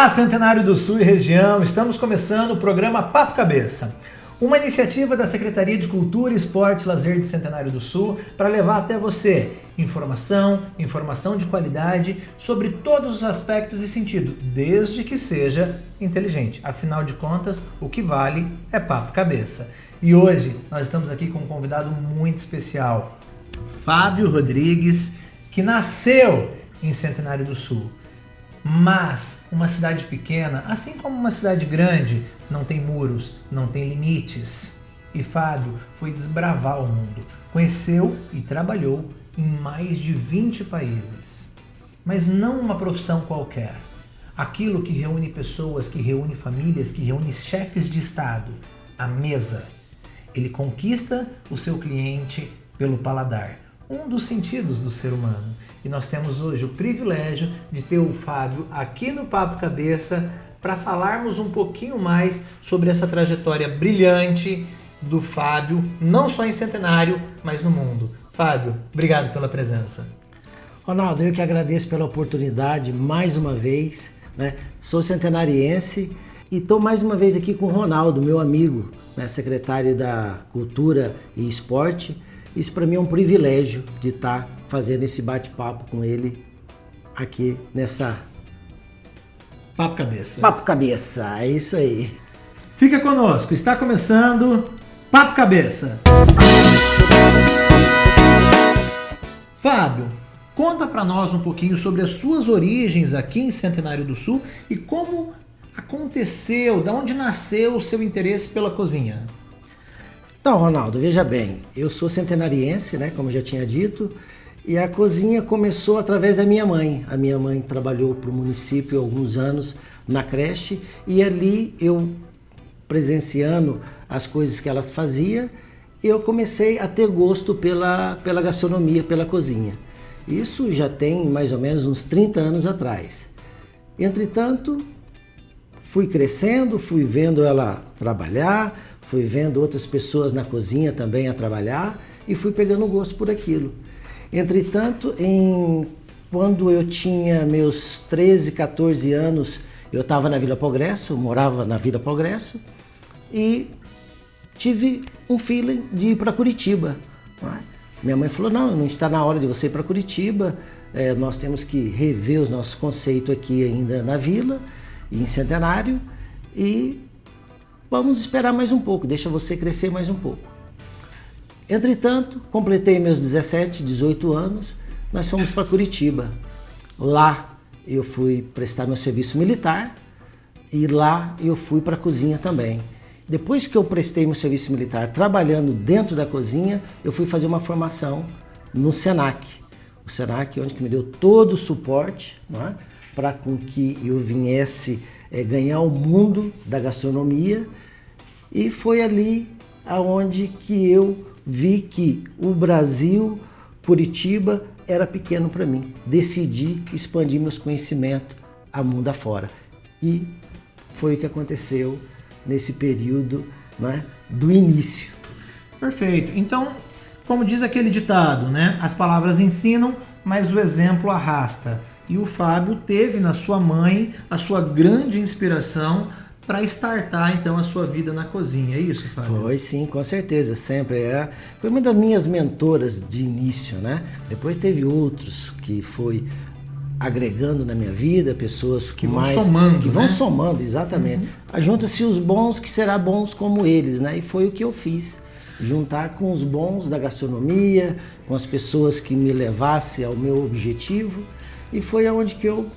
Olá, Centenário do Sul e região! Estamos começando o programa Papo Cabeça, uma iniciativa da Secretaria de Cultura, Esporte e Lazer de Centenário do Sul para levar até você informação de qualidade sobre todos os aspectos e sentido, desde que seja inteligente. Afinal de contas, o que vale é Papo Cabeça. E hoje nós estamos aqui com um convidado muito especial, Fábio Rodrigues, que nasceu em Centenário do Sul. Mas uma cidade pequena, assim como uma cidade grande, não tem muros, não tem limites. E Fábio foi desbravar o mundo, conheceu e trabalhou em mais de 20 países. Mas não uma profissão qualquer. Aquilo que reúne pessoas, que reúne famílias, que reúne chefes de estado, a mesa. Ele conquista o seu cliente pelo paladar, um dos sentidos do ser humano. E nós temos hoje o privilégio de ter o Fábio aqui no Papo Cabeça para falarmos um pouquinho mais sobre essa trajetória brilhante do Fábio, não só em Centenário, mas no mundo. Fábio, obrigado pela presença. Ronaldo, eu que agradeço pela oportunidade mais uma vez, né? Sou centenariense e estou mais uma vez aqui com o Ronaldo, meu amigo, né? Secretário da Cultura e Esporte. Isso para mim é um privilégio de estar fazendo esse bate-papo com ele aqui nessa... Papo Cabeça. Papo Cabeça, é isso aí. Fica conosco, está começando Papo Cabeça. Fábio, conta para nós um pouquinho sobre as suas origens aqui em Centenário do Sul e como aconteceu, de onde nasceu o seu interesse pela cozinha. Então, Ronaldo, veja bem, eu sou centenariense, né, como eu já tinha dito, e a cozinha começou através da minha mãe. A minha mãe trabalhou para o município há alguns anos na creche e ali eu, presenciando as coisas que elas faziam, eu comecei a ter gosto pela gastronomia, pela cozinha. Isso já tem mais ou menos uns 30 anos atrás. Entretanto, fui crescendo, fui vendo ela trabalhar, fui vendo outras pessoas na cozinha também a trabalhar e fui pegando gosto por aquilo. Entretanto, quando eu tinha meus 13, 14 anos, eu estava na Vila Progresso, morava na Vila Progresso e tive um feeling de ir para Curitiba. Minha mãe falou, não está na hora de você ir para Curitiba, nós temos que rever os nossos conceitos aqui ainda na Vila, em Centenário, e vamos esperar mais um pouco, deixa você crescer mais um pouco. Entretanto, completei meus 17, 18 anos, nós fomos para Curitiba. Lá eu fui prestar meu serviço militar e lá eu fui para a cozinha também. Depois que eu prestei meu serviço militar trabalhando dentro da cozinha, eu fui fazer uma formação no Senac. O Senac, onde que me deu todo o suporte, né, para com que eu viesse ganhar o mundo da gastronomia. E foi ali aonde que eu vi que o Brasil, Curitiba, era pequeno para mim. Decidi expandir meus conhecimentos a mundo afora. E foi o que aconteceu nesse período, né, do início. Perfeito. Então, como diz aquele ditado, né? As palavras ensinam, mas o exemplo arrasta. E o Fábio teve na sua mãe a sua grande inspiração para startar, então, a sua vida na cozinha. É isso, Fábio? Foi sim, com certeza, sempre. Foi uma das minhas mentoras de início, né? Depois teve outros que foi agregando na minha vida, pessoas que vão mais, somando, que vão somando, exatamente. Junta-se os bons que será bons como eles, né? E foi o que eu fiz. Juntar com os bons da gastronomia, com as pessoas que me levassem ao meu objetivo. E foi aonde que eu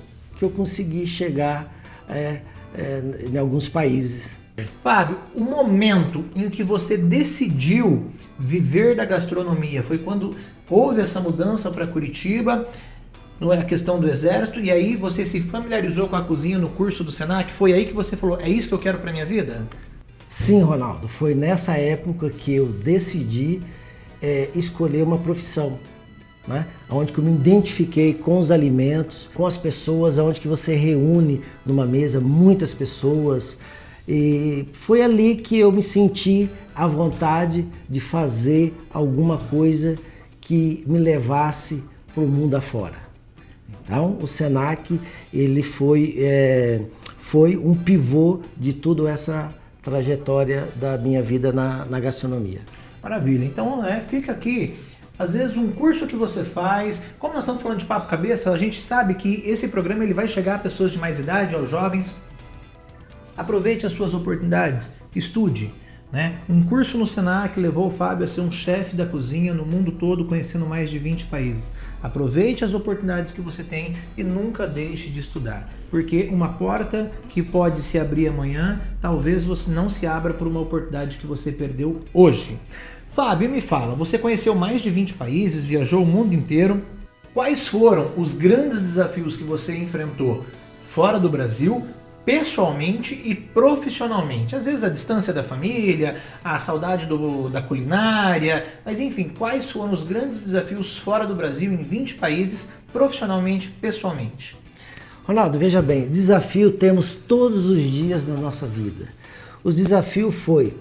consegui chegar em alguns países. Fábio, o momento em que você decidiu viver da gastronomia foi quando houve essa mudança para Curitiba, não é a questão do exército, e aí você se familiarizou com a cozinha no curso do Senac? Foi aí que você falou, é isso que eu quero para minha vida? Sim, Ronaldo, foi nessa época que eu decidi escolher uma profissão, né? Onde que eu me identifiquei com os alimentos, com as pessoas, onde que você reúne numa mesa muitas pessoas. E foi ali que eu me senti à vontade de fazer alguma coisa que me levasse para o mundo afora. Então, o Senac ele foi foi um pivô de toda essa trajetória da minha vida na gastronomia. Maravilha. Então, fica aqui, às vezes um curso que você faz, como nós estamos falando de papo cabeça, a gente sabe que esse programa ele vai chegar a pessoas de mais idade, aos jovens. Aproveite as suas oportunidades, estude. Um curso no Senac levou o Fábio a ser um chefe da cozinha no mundo todo, conhecendo mais de 20 países. Aproveite as oportunidades que você tem e nunca deixe de estudar, porque uma porta que pode se abrir amanhã, talvez você não se abra por uma oportunidade que você perdeu hoje. Fábio, me fala, você conheceu mais de 20 países, viajou o mundo inteiro. Quais foram os grandes desafios que você enfrentou fora do Brasil, pessoalmente e profissionalmente? Às vezes a distância da família, a saudade da culinária, mas enfim, quais foram os grandes desafios fora do Brasil em 20 países, profissionalmente, pessoalmente? Ronaldo, veja bem, desafio temos todos os dias na nossa vida. O desafio foi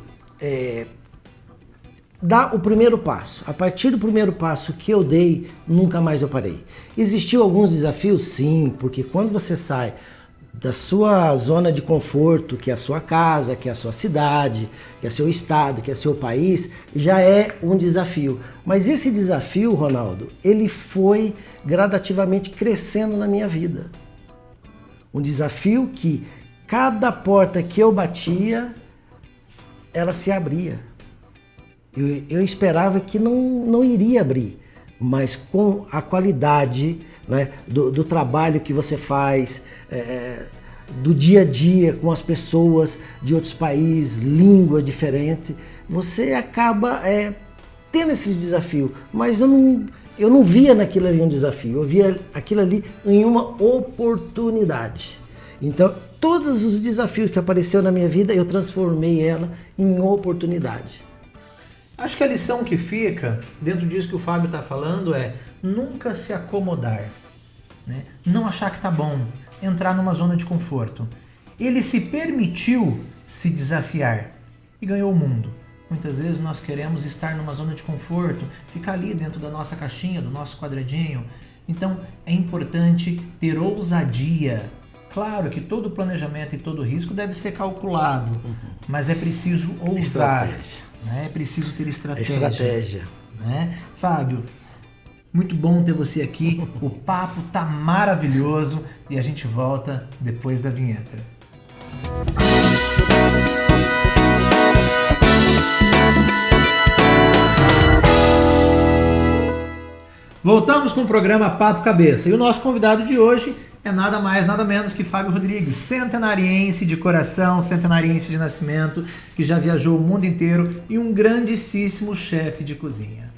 dar o primeiro passo. A partir do primeiro passo que eu dei, nunca mais eu parei. Existiu alguns desafios? Sim, porque quando você sai da sua zona de conforto, que é a sua casa, que é a sua cidade, que é seu estado, que é seu país, já é um desafio. Mas esse desafio, Ronaldo, ele foi gradativamente crescendo na minha vida. Um desafio que cada porta que eu batia, ela se abria. Eu esperava que não iria abrir, mas com a qualidade, né, do trabalho que você faz, do dia a dia com as pessoas de outros países, língua diferente, você acaba tendo esses desafios. Mas eu não via naquilo ali um desafio, eu via aquilo ali em uma oportunidade. Então, todos os desafios que apareceram na minha vida, eu transformei ela em oportunidade. Acho que a lição que fica dentro disso que o Fábio está falando é nunca se acomodar, não achar que tá bom, entrar numa zona de conforto. Ele se permitiu se desafiar e ganhou o mundo. Muitas vezes nós queremos estar numa zona de conforto, ficar ali dentro da nossa caixinha, do nosso quadradinho. Então é importante ter ousadia. Claro que todo planejamento e todo risco deve ser calculado, mas é preciso ousar. É preciso ter estratégia. Fábio, muito bom ter você aqui. O papo tá maravilhoso e a gente volta depois da vinheta. Voltamos com o programa Papo Cabeça e o nosso convidado de hoje é nada mais, nada menos que Fábio Rodrigues, centenariense de coração, centenariense de nascimento, que já viajou o mundo inteiro e um grandíssimo chefe de cozinha.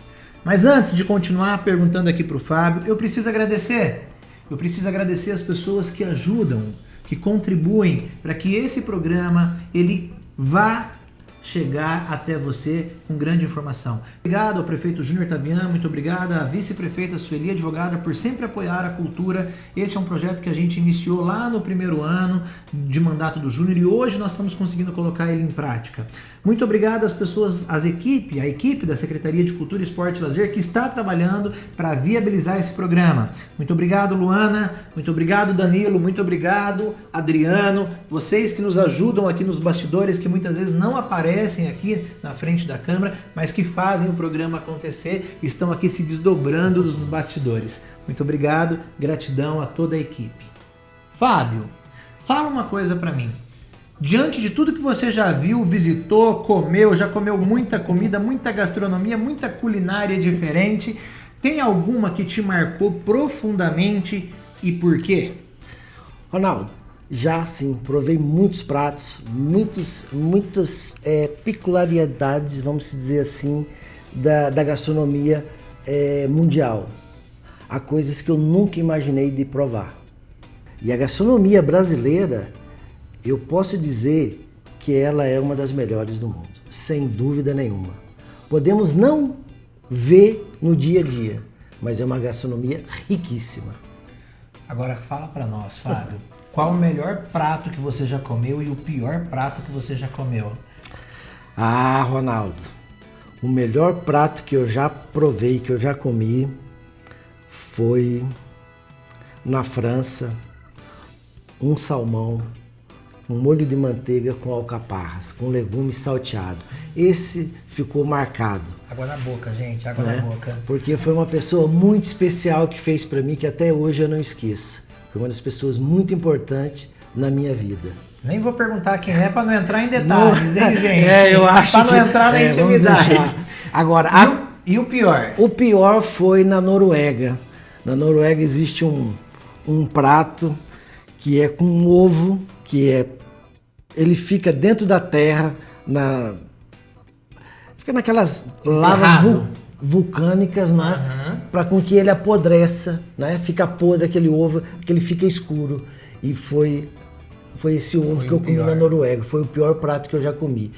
Mas antes de continuar perguntando aqui para o Fábio, eu preciso agradecer. Eu preciso agradecer as pessoas que ajudam, que contribuem para que esse programa ele vá chegar até você com grande informação. Obrigado ao prefeito Júnior Tabian, muito obrigado à vice-prefeita Sueli Advogada por sempre apoiar a cultura. Esse é um projeto que a gente iniciou lá no primeiro ano de mandato do Júnior e hoje nós estamos conseguindo colocar ele em prática. Muito obrigado às pessoas, a equipe da Secretaria de Cultura, Esporte e Lazer que está trabalhando para viabilizar esse programa. Muito obrigado, Luana, muito obrigado, Danilo, muito obrigado, Adriano, vocês que nos ajudam aqui nos bastidores, que muitas vezes não aparecem aqui na frente da câmera, mas que fazem o programa acontecer, estão aqui se desdobrando nos bastidores. Muito obrigado, gratidão a toda a equipe. Fábio, fala uma coisa para mim. Diante de tudo que você já viu, visitou, comeu, já comeu muita comida, muita gastronomia, muita culinária diferente, tem alguma que te marcou profundamente e por quê? Ronaldo, já sim, provei muitos pratos, muitas peculiaridades, vamos dizer assim, da gastronomia mundial. Há coisas que eu nunca imaginei de provar. E a gastronomia brasileira, eu posso dizer que ela é uma das melhores do mundo, sem dúvida nenhuma. Podemos não ver no dia a dia, mas é uma gastronomia riquíssima. Agora fala para nós, Fábio, qual o melhor prato que você já comeu e o pior prato que você já comeu? Ah, Ronaldo, o melhor prato que eu já provei, que eu já comi, foi na França, um salmão com molho de manteiga com alcaparras, com legumes salteado. Esse ficou marcado. Água na boca, gente, água na boca. Porque foi uma pessoa muito especial que fez para mim, que até hoje eu não esqueço. Foi uma das pessoas muito importantes na minha vida. Nem vou perguntar quem é para não entrar em detalhes, hein, gente? Eu acho para não entrar na intimidade. Agora, e o pior? O pior foi na Noruega. Na Noruega existe um prato que é com um ovo, ele fica dentro da terra, fica naquelas lavas vulcânicas, né? Para com que ele apodreça, né? Fica podre aquele ovo, que ele fica escuro. E foi esse ovo que eu comi na Noruega. Foi o pior prato que eu já comi.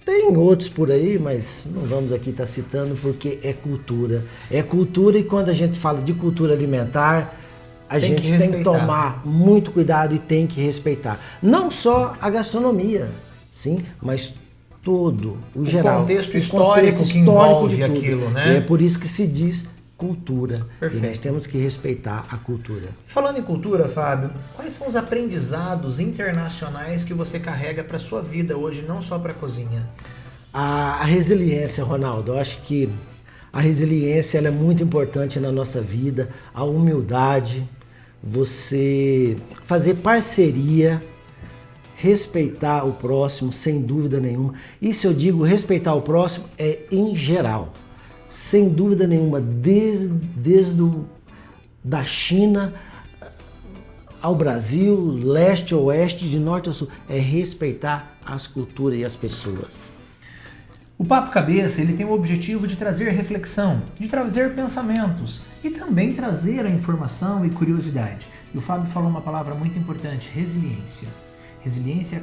Tem outros por aí, mas não vamos aqui estar citando porque é cultura. É cultura, e quando a gente fala de cultura alimentar, a gente tem que tomar muito cuidado e tem que respeitar. Não só a gastronomia, sim, mas todo o geral. Contexto histórico que envolve aquilo, né? E é por isso que se diz cultura. Perfeito. E nós temos que respeitar a cultura. Falando em cultura, Fábio, quais são os aprendizados internacionais que você carrega para a sua vida hoje, não só para a cozinha? A resiliência, Ronaldo, eu acho que a resiliência ela é muito importante na nossa vida, a humildade, você fazer parceria, respeitar o próximo, sem dúvida nenhuma. E se eu digo respeitar o próximo, é em geral. Sem dúvida nenhuma, desde da China ao Brasil, leste a oeste, de norte a sul, é respeitar as culturas e as pessoas. O Papo Cabeça ele tem o objetivo de trazer reflexão, de trazer pensamentos e também trazer a informação e curiosidade. E o Fábio falou uma palavra muito importante, resiliência. Resiliência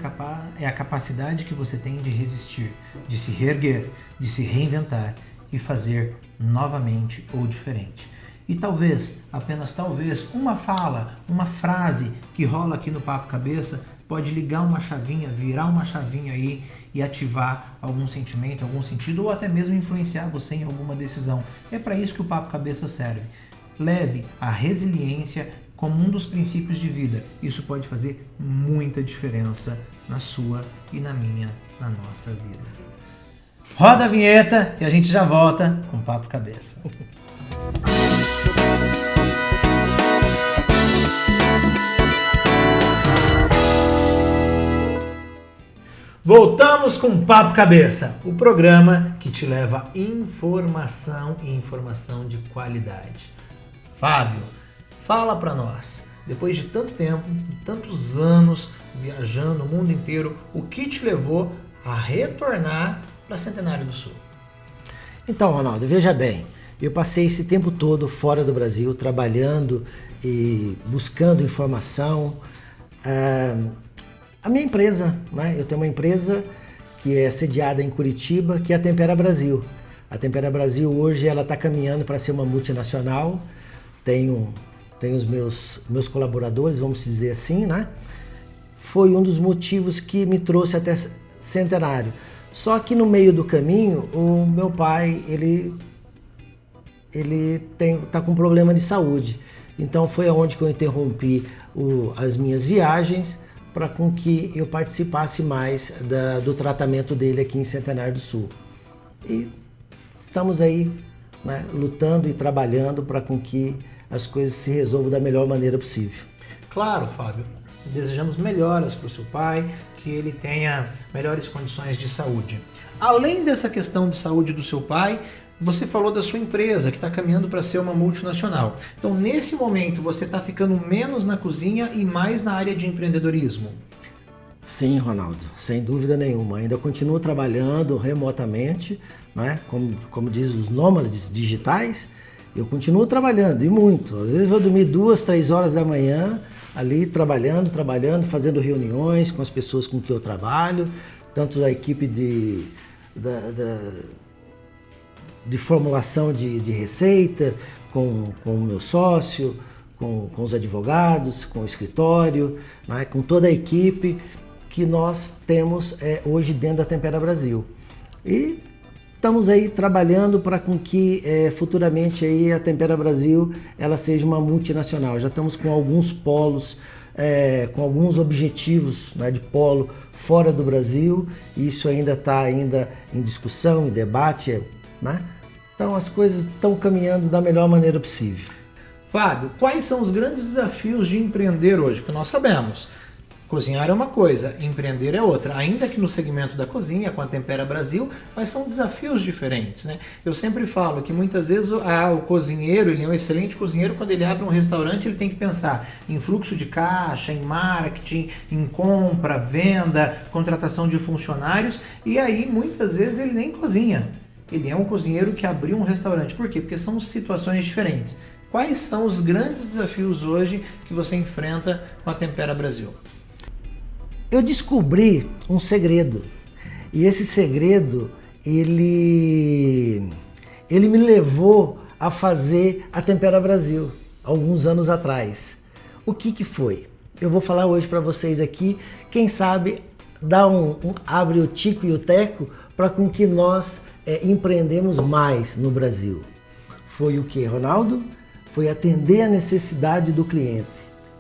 é a capacidade que você tem de resistir, de se reerguer, de se reinventar e fazer novamente ou diferente. E talvez, apenas talvez, uma fala, uma frase que rola aqui no Papo Cabeça pode ligar uma chavinha, virar uma chavinha aí e ativar algum sentimento, algum sentido, ou até mesmo influenciar você em alguma decisão. É para isso que o Papo Cabeça serve. Leve a resiliência como um dos princípios de vida. Isso pode fazer muita diferença na sua e na minha, na nossa vida. Roda a vinheta e a gente já volta com Papo Cabeça. Voltamos com Papo Cabeça, o programa que te leva informação e informação de qualidade. Fábio, fala pra nós, depois de tanto tempo, tantos anos viajando o mundo inteiro, o que te levou a retornar para Centenário do Sul? Então, Ronaldo, veja bem, eu passei esse tempo todo fora do Brasil, trabalhando e buscando informação. A minha empresa, né? Eu tenho uma empresa que é sediada em Curitiba, que é a Tempera Brasil. A Tempera Brasil hoje ela está caminhando para ser uma multinacional. Tenho os meus colaboradores, vamos dizer assim, né? Foi um dos motivos que me trouxe até Centenário. Só que no meio do caminho, o meu pai, ele tá com problema de saúde. Então foi aonde que eu interrompi as minhas viagens para com que eu participasse mais do tratamento dele aqui em Centenário do Sul. E estamos aí, né, lutando e trabalhando para com que as coisas se resolvam da melhor maneira possível. Claro, Fábio. Desejamos melhoras para o seu pai, que ele tenha melhores condições de saúde. Além dessa questão de saúde do seu pai, você falou da sua empresa, que está caminhando para ser uma multinacional. Então, nesse momento, você está ficando menos na cozinha e mais na área de empreendedorismo? Sim, Ronaldo, sem dúvida nenhuma. Ainda continuo trabalhando remotamente, né? Como diz os nômades digitais, eu continuo trabalhando, e muito. Às vezes eu vou dormir 2, 3 horas da manhã, ali trabalhando, fazendo reuniões com as pessoas com que eu trabalho, tanto a equipe de formulação de receita, com o meu sócio, com os advogados, com o escritório, né, com toda a equipe que nós temos hoje dentro da Tempera Brasil. E estamos aí trabalhando para com que futuramente aí a Tempera Brasil ela seja uma multinacional. Já estamos com alguns polos com alguns objetivos, né, de polo fora do Brasil. Isso ainda está em discussão, em debate, né? Então as coisas estão caminhando da melhor maneira possível. Fábio, quais são os grandes desafios de empreender hoje? Porque nós sabemos, cozinhar é uma coisa, empreender é outra. Ainda que no segmento da cozinha, com a Tempera Brasil, mas são desafios diferentes, né? Eu sempre falo que muitas vezes o cozinheiro, ele é um excelente cozinheiro, quando ele abre um restaurante, ele tem que pensar em fluxo de caixa, em marketing, em compra, venda, contratação de funcionários, e aí muitas vezes ele nem cozinha. Ele é um cozinheiro que abriu um restaurante. Por quê? Porque são situações diferentes. Quais são os grandes desafios hoje que você enfrenta com a Tempera Brasil? Eu descobri um segredo. E esse segredo, ele me levou a fazer a Tempera Brasil, alguns anos atrás. O que foi? Eu vou falar hoje para vocês aqui, quem sabe abre o tico e o teco para com que nós empreendemos mais no Brasil. Foi o que, Ronaldo? Foi atender a necessidade do cliente,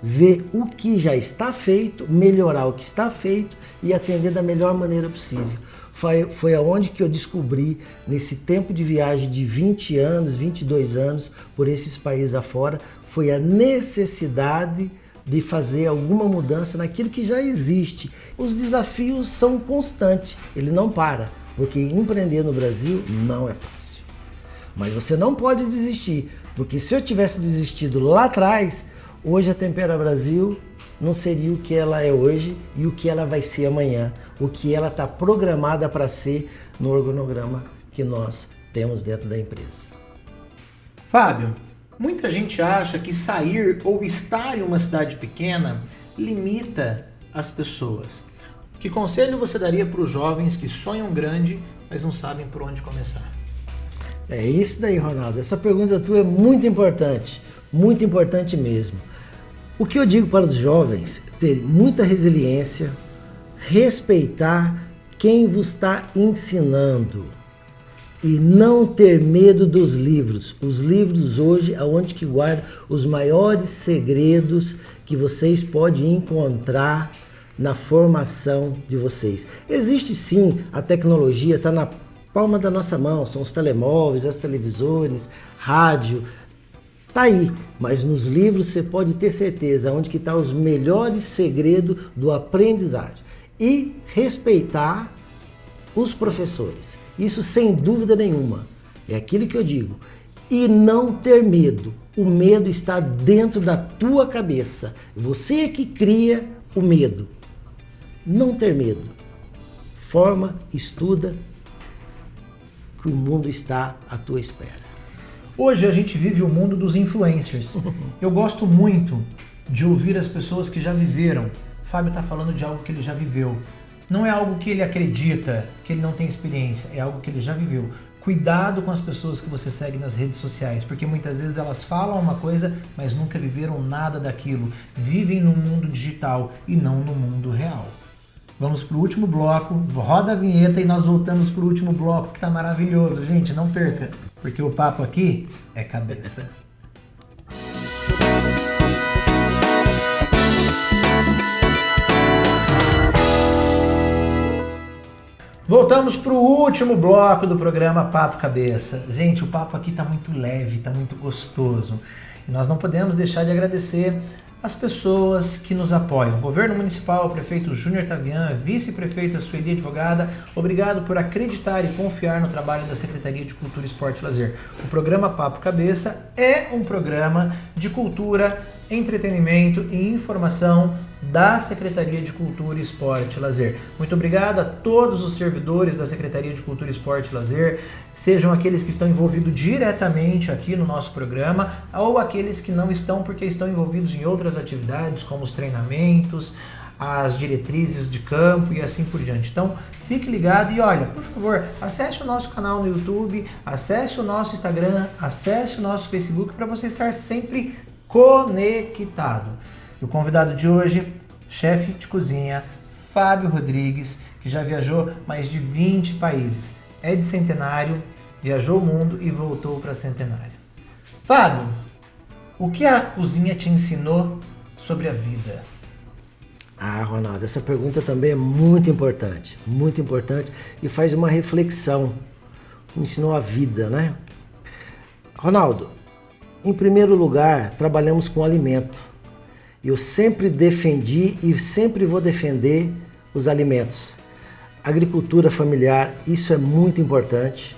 ver o que já está feito, melhorar o que está feito e atender da melhor maneira possível. Foi aonde que eu descobri, nesse tempo de viagem de 20 anos, 22 anos, por esses países afora, foi a necessidade de fazer alguma mudança naquilo que já existe. Os desafios são constantes, ele não para, porque empreender no Brasil não é fácil. Mas você não pode desistir, porque se eu tivesse desistido lá atrás, hoje a Tempera Brasil não seria o que ela é hoje e o que ela vai ser amanhã, o que ela está programada para ser no organograma que nós temos dentro da empresa. Fábio, muita gente acha que sair ou estar em uma cidade pequena limita as pessoas. Que conselho você daria para os jovens que sonham grande, mas não sabem por onde começar? É isso daí, Ronaldo. Essa pergunta tua é muito importante mesmo. O que eu digo para os jovens? Ter muita resiliência, respeitar quem vos está ensinando e não ter medo dos livros. Os livros hoje é onde que guardam os maiores segredos que vocês podem encontrar na formação de vocês. Existe sim, a tecnologia está na palma da nossa mão, são os telemóveis, as televisores, rádio, tá aí. Mas nos livros você pode ter certeza onde que estão os melhores segredos do aprendizagem. E respeitar os professores, isso sem dúvida nenhuma, é aquilo que eu digo. E não ter medo, o medo está dentro da tua cabeça, você é que cria o medo. Não ter medo, forma, estuda, que o mundo está à tua espera. Hoje a gente vive o mundo dos influencers. Eu gosto muito de ouvir as pessoas que já viveram. O Fábio está falando de algo que ele já viveu. Não é algo que ele acredita, que ele não tem experiência, é algo que ele já viveu. Cuidado com as pessoas que você segue nas redes sociais, porque muitas vezes elas falam uma coisa, mas nunca viveram nada daquilo. Vivem no mundo digital e não no mundo real. Vamos para o último bloco, roda a vinheta e nós voltamos para o último bloco, que está maravilhoso. Gente, não perca, porque o papo aqui é cabeça. Voltamos para o último bloco do programa Papo Cabeça. Gente, o papo aqui está muito leve, está muito gostoso. E nós não podemos deixar de agradecer as pessoas que nos apoiam. Governo Municipal, Prefeito Júnior Tavian, Vice-Prefeita Sueli Advogada, obrigado por acreditar e confiar no trabalho da Secretaria de Cultura, Esporte e Lazer. O programa Papo Cabeça é um programa de cultura, entretenimento e informação da Secretaria de Cultura, Esporte e Lazer. Muito obrigado a todos os servidores da Secretaria de Cultura, Esporte e Lazer, sejam aqueles que estão envolvidos diretamente aqui no nosso programa ou aqueles que não estão porque estão envolvidos em outras atividades, como os treinamentos, as diretrizes de campo e assim por diante. Então, fique ligado e olha, por favor, acesse o nosso canal no YouTube, acesse o nosso Instagram, acesse o nosso Facebook para você estar sempre conectado. O convidado de hoje, chefe de cozinha, Fábio Rodrigues, que já viajou mais de 20 países. É de Centenário, viajou o mundo e voltou para Centenário. Fábio, o que a cozinha te ensinou sobre a vida? Ah, Ronaldo, essa pergunta também é muito importante e faz uma reflexão, me ensinou a vida, né? Ronaldo, em primeiro lugar, trabalhamos com alimento. Eu sempre defendi e sempre vou defender os alimentos. Agricultura familiar, isso é muito importante,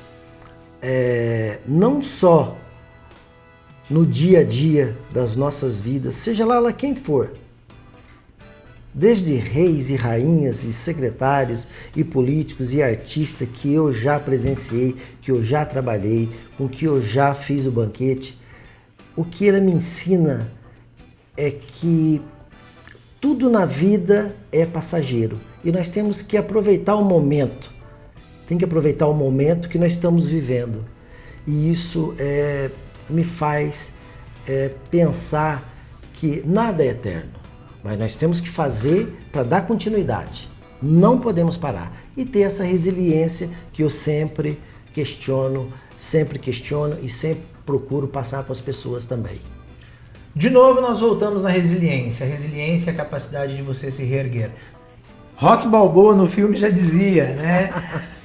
não só no dia a dia das nossas vidas, seja lá quem for, desde reis e rainhas e secretários e políticos e artistas que eu já presenciei, que eu já trabalhei, com que eu já fiz o banquete, o que ela me ensina é que tudo na vida é passageiro e nós temos que aproveitar o momento. Tem que aproveitar o momento que nós estamos vivendo. E isso me faz pensar que nada é eterno, mas nós temos que fazer para dar continuidade. Não podemos parar e ter essa resiliência que eu sempre questiono e sempre procuro passar para as pessoas também. De novo, nós voltamos na resiliência. A resiliência é a capacidade de você se reerguer. Rock Balboa no filme já dizia, né?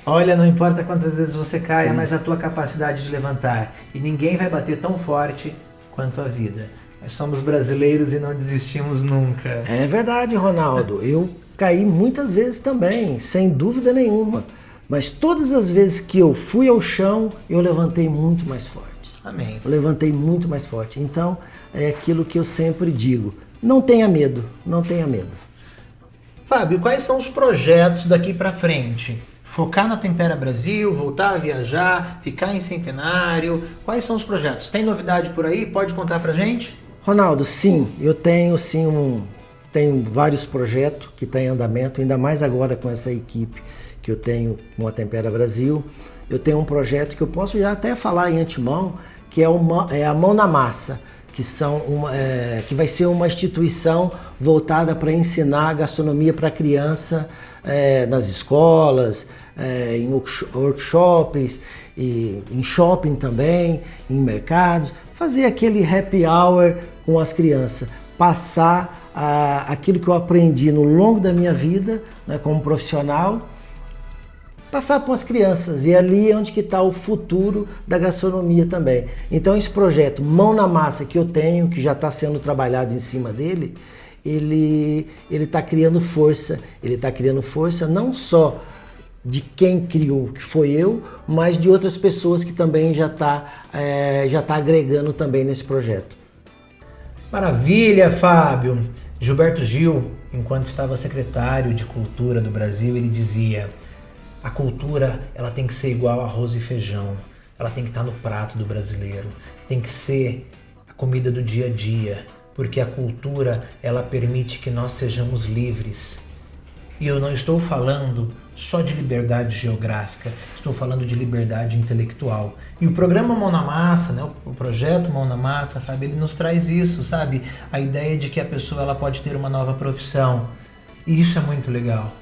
Olha, não importa quantas vezes você caia, mas a tua capacidade de levantar. E ninguém vai bater tão forte quanto a vida. Nós somos brasileiros e não desistimos nunca. É verdade, Ronaldo. Eu caí muitas vezes também, sem dúvida nenhuma. Mas todas as vezes que eu fui ao chão, eu levantei muito mais forte. Amém. Eu levantei muito mais forte. Então, é aquilo que eu sempre digo. Não tenha medo, não tenha medo. Fábio, quais são os projetos daqui para frente? Focar na Tempera Brasil, voltar a viajar, ficar em Centenário? Quais são os projetos? Tem novidade por aí? Pode contar pra gente? Ronaldo, sim, eu tenho tenho vários projetos que estão em andamento, ainda mais agora com essa equipe que eu tenho com a Tempera Brasil. Eu tenho um projeto que eu posso já até falar em antemão, que é a Mão na Massa, que vai ser uma instituição voltada para ensinar gastronomia para criança nas escolas, em workshops, em shopping também, em mercados, fazer aquele happy hour com as crianças, passar aquilo que eu aprendi no longo da minha vida, né, como profissional, passar para as crianças, e ali é onde que está o futuro da gastronomia também. Então esse projeto Mão na Massa que eu tenho, que já está sendo trabalhado em cima dele, ele está criando força, não só de quem criou, que foi eu, mas de outras pessoas que também já tá agregando também nesse projeto. Maravilha, Fábio! Gilberto Gil, enquanto estava secretário de Cultura do Brasil, ele dizia: a cultura, ela tem que ser igual a arroz e feijão, ela tem que estar no prato do brasileiro, tem que ser a comida do dia a dia, porque a cultura, ela permite que nós sejamos livres. E eu não estou falando só de liberdade geográfica, estou falando de liberdade intelectual. E o programa Mão na Massa, né, o projeto Mão na Massa, Fábio, ele nos traz isso, sabe? A ideia de que a pessoa ela pode ter uma nova profissão. E isso é muito legal.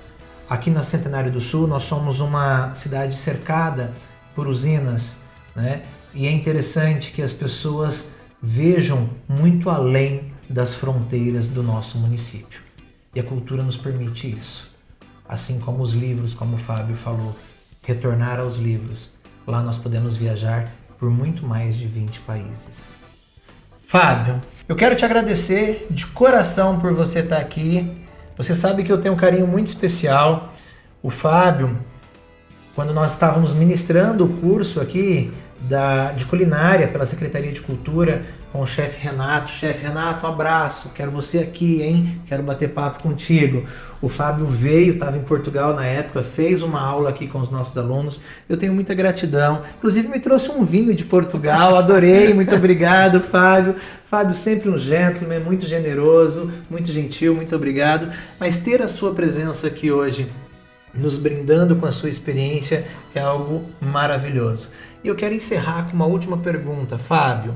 Aqui na Centenário do Sul, nós somos uma cidade cercada por usinas, né? E é interessante que as pessoas vejam muito além das fronteiras do nosso município. E a cultura nos permite isso. Assim como os livros, como o Fábio falou, retornar aos livros. Lá nós podemos viajar por muito mais de 20 países. Fábio, eu quero te agradecer de coração por você estar aqui. Você sabe que eu tenho um carinho muito especial. O Fábio, quando nós estávamos ministrando o curso aqui de culinária pela Secretaria de Cultura com o chefe Renato. Chefe Renato, um abraço, quero você aqui, hein? Quero bater papo contigo. O Fábio veio, estava em Portugal na época, fez uma aula aqui com os nossos alunos. Eu tenho muita gratidão. Inclusive me trouxe um vinho de Portugal, adorei, muito obrigado, Fábio. Fábio sempre um gentleman, muito generoso, muito gentil, muito obrigado. Mas ter a sua presença aqui hoje, nos brindando com a sua experiência, é algo maravilhoso. E eu quero encerrar com uma última pergunta, Fábio.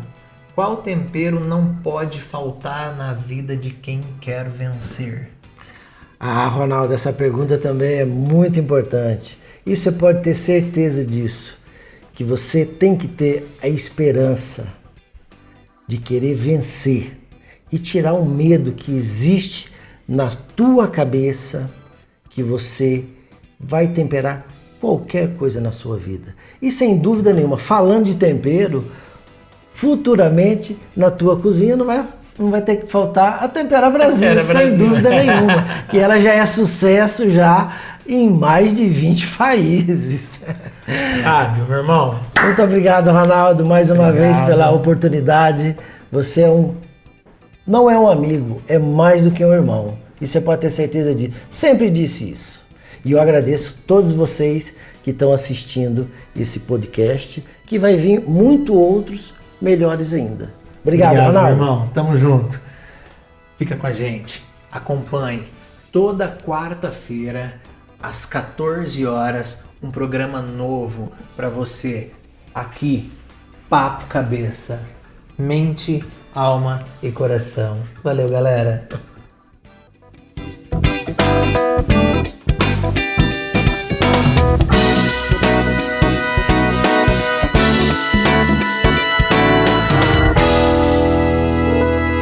Qual tempero não pode faltar na vida de quem quer vencer? Ah, Ronaldo, essa pergunta também é muito importante. E você pode ter certeza disso, que você tem que ter a esperança de querer vencer e tirar o medo que existe na tua cabeça que você vai temperar qualquer coisa na sua vida. E sem dúvida nenhuma, falando de tempero, futuramente na tua cozinha não vai ter que faltar a Tempera Brasil, sem dúvida nenhuma, que ela já é sucesso já em mais de 20 países. Fábio, meu irmão. Muito obrigado, Ronaldo, mais uma vez pela oportunidade. Você não é um amigo, é mais do que um irmão. E você pode ter certeza disso. Sempre disse isso. E eu agradeço a todos vocês que estão assistindo esse podcast, que vai vir muito outros melhores ainda. Obrigado, Ronaldo. Meu irmão. Tamo junto. Fica com a gente. Acompanhe. Toda quarta-feira, às 14 horas, um programa novo para você. Aqui, Papo Cabeça. Mente, alma e coração. Valeu, galera.